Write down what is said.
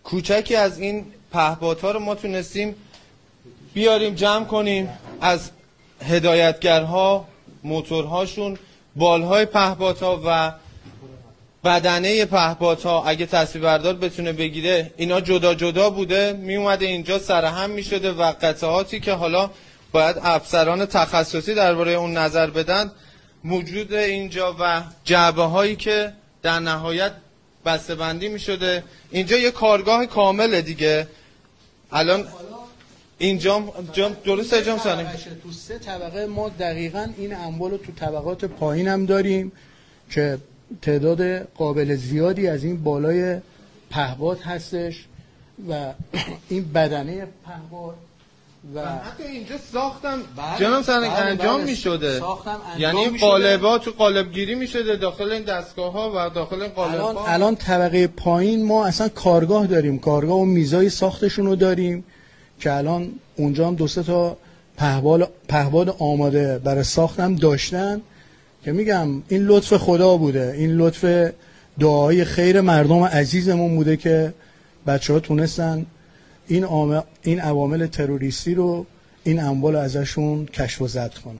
کوچکی از این پهپادها رو ما تونستیم بیاریم جمع کنیم از هدایتگرها، موتورهاشون، بالهای پهپادها و بدنه پهپادها. اگه تصویربردار بتونه بگیره اینا جدا جدا بوده، می اومده اینجا سرهم می شده و قطعاتی که حالا باید افسران تخصصی درباره اون نظر بدن موجود اینجا و جعبه هایی که در نهایت بسته بندی می شده. اینجا یه کارگاه کامله دیگه. الان اینجا درسته جام سانیم تو 3 طبقه ما دقیقاً این انبال رو تو طبقات پایین هم داریم که تعداد قابل زیادی از این بالای پهپاد هستش و این بدنه پهپاد و حتی اینجا ساختم جناب سرنگ انجام می شده، یعنی قالب‌ها تو قالبگیری می شده داخل این دستگاه ها و داخل این قالب‌ها. الان طبقه پایین ما اصلا کارگاه داریم، کارگاه و میزای ساختشون رو داریم که الان اونجا هم 2-3 تا پهپاد آماده برای ساختم داشتن که میگم این لطف خدا بوده، این لطف دعای خیر مردم عزیزمون بوده که بچه‌ها تونستن این عوامل تروریستی رو، این اموال ازشون کشف و ضبط کنن.